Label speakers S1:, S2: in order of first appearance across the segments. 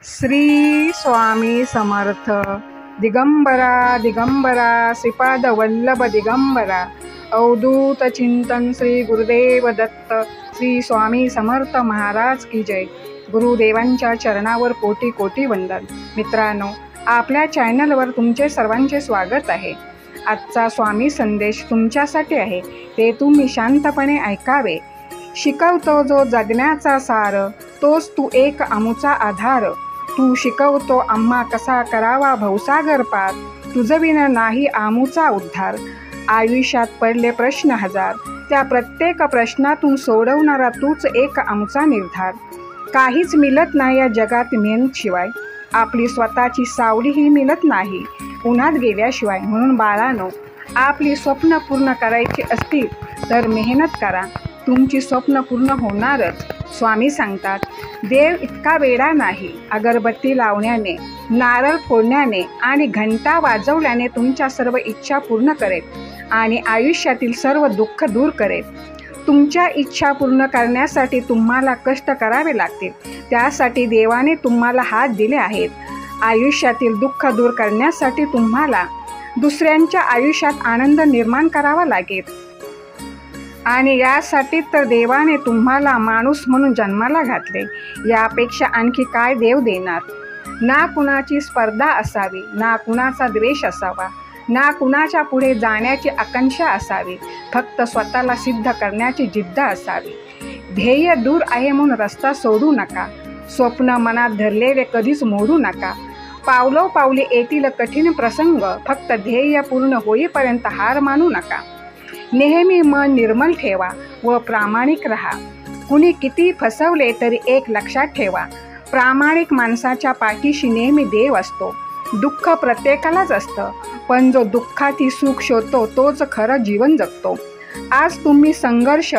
S1: श्री स्वामी समर्थ. दिगंबरा दिगंबरा श्रीपाद वल्लभ दिगंबरा. अवधूत चिंतन श्री गुरुदेव दत्त. श्री स्वामी समर्थ महाराज की जय. गुरुदेवांच्या चरणावर कोटी कोटी वंदन. मित्रांनो, आपल्या चॅनलवर तुमचे सर्वांचे स्वागत आहे. आजचा स्वामी संदेश तुमच्यासाठी आहे, ते तुम्ही शांतपणे ऐकावे. शिकवतो जो जगण्याचा सार, तोच तू एक आमुचा आधार. तू शिकवतो आम्हा कसा करावा भवसागर पार. तुझविन नाही आमुचा उद्धार. आयुष्यात पडले प्रश्न हजार, त्या प्रत्येक प्रश्नातून सोडवणारा तूच एक आमुचा निर्धार. काहीच मिळत नाही या जगात मेहनत शिवाय, आपली स्वतःची सावलीही मिळत नाही उन्हात गेल्याशिवाय. म्हणून बाळांनो, आपली स्वप्न पूर्ण करायची असतील तर मेहनत करा, तुमची स्वप्न पूर्ण होणारच. स्वामी सांगतात, देव इतका वेडा नाही. अगरबत्ती लावण्याने, नारळ फोडण्याने आणि घंटा वाजवल्याने तुमच्या सर्व इच्छा पूर्ण करेल आणि आयुष्यातील सर्व दुःख दूर करेल. तुमच्या इच्छा पूर्ण करण्यासाठी तुम्हाला कष्ट करावे लागतील. त्यासाठी देवाने तुम्हाला हात दिले आहेत. आयुष्यातील दुःख दूर करण्यासाठी तुम्हाला दुसऱ्यांच्या आयुष्यात आनंद निर्माण करावा लागेल. आणि यासाठी तर देवाने तुम्हाला माणूस म्हणून जन्माला घातले. यापेक्षा आणखी काय देव देणार. ना कुणाची स्पर्धा असावी, ना कुणाचा द्वेष असावा, ना कुणाच्या पुढे जाण्याची आकांक्षा असावी. फक्त स्वतःला सिद्ध करण्याची जिद्द असावी. ध्येय दूर आहे म्हणून रस्ता सोडू नका. स्वप्न मनात धरलेले कधीच मोडू नका. पावलोपावली येतील कठीण प्रसंग, फक्त ध्येय पूर्ण होईपर्यंत हार मानू नका. नेहमी मन निर्मल ठेवा व प्रामाणिक राहा. कुणी किती फसवले तरी एक लक्षात ठेवा, प्रामाणिक माणसाच्या पाठीशी नेहमी देव असतो. दुःख प्रत्येकालाच असतं, पण जो दुःखाती सुख शोधतो तोच खरं जीवन जगतो. आज तुम्ही संघर्ष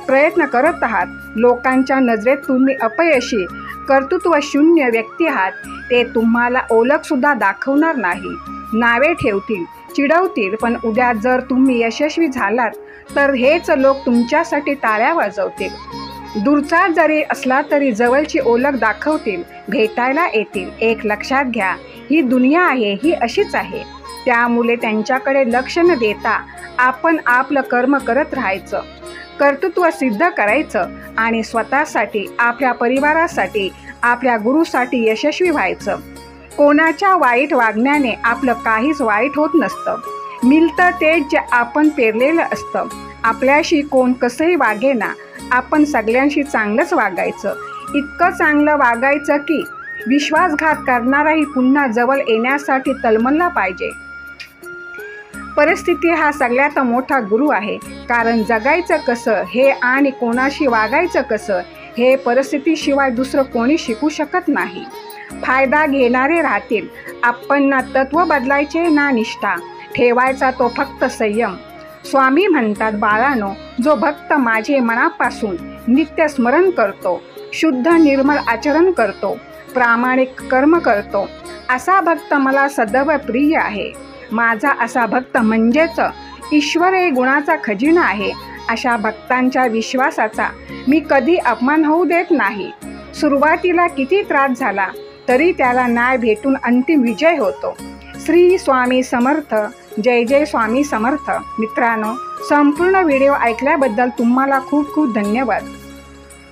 S1: प्रयत्न करत आहात. लोकांच्या नजरेत तुम्ही अपयशी, कर्तृत्व शून्य व्यक्ती आहात. ते तुम्हाला ओळखसुद्धा दाखवणार नाही. नावे ठेवतील, चिडवतील, पण उद्या जर तुम्ही यशस्वी झालात तर हेच लोक तुमच्यासाठी टाळ्या वाजवतील. दूरचा जरी असला तरी जवळची ओळख दाखवतील, भेटायला येतील. एक लक्षात घ्या, ही दुनिया आहे, ही अशीच आहे. त्यामुळे त्यांच्याकडे लक्ष न देता आपण आपलं कर्म करत राहायचं, कर्तृत्व सिद्ध करायचं आणि स्वतःसाठी, आपल्या परिवारासाठी, आपल्या गुरुसाठी यशस्वी व्हायचं. कोणाच्या वाईट वागण्याने आपलं काहीच वाईट होत नसतं. मिळतं तेच जे आपण पेरलेलं असतं. आपल्याशी कोण कसंही वागेना, आपण सगळ्यांशी चांगलंच वागायचं. इतकं चांगलं वागायचं की विश्वासघात करणाराही पुन्हा जवळ येण्यासाठी तळमळला पाहिजे. परिस्थिती हा सगळ्यात मोठा गुरु आहे. कारण जगायचं कसं हे आणि कोणाशी वागायचं कसं हे परिस्थितीशिवाय दुसरं कोणी शिकू शकत नाही. फायदा घेणारे राहतील, आपण ना तत्व बदलायचे ना निष्ठा. ठेवायचा तो फक्त संयम. स्वामी म्हणतात, बाळांनो, जो भक्त माझे मनापासून नित्य स्मरण करतो, शुद्ध निर्मळ आचरण करतो, प्रामाणिक कर्म करतो, असा भक्त मला सदैव प्रिय आहे. माझा असा भक्त म्हणजेच ईश्वर हे गुणाचा खजिना आहे. अशा भक्तांच्या विश्वासाचा मी कधी अपमान होऊ देत नाही. सुरुवातीला किती त्रास झाला तरी त्याला न्याय भेटून अंतिम विजय होतो. श्री स्वामी समर्थ. जय जय स्वामी समर्थ. मित्रांनो, संपूर्ण व्हिडिओ ऐकल्याबद्दल तुम्हाला खूप खूप धन्यवाद.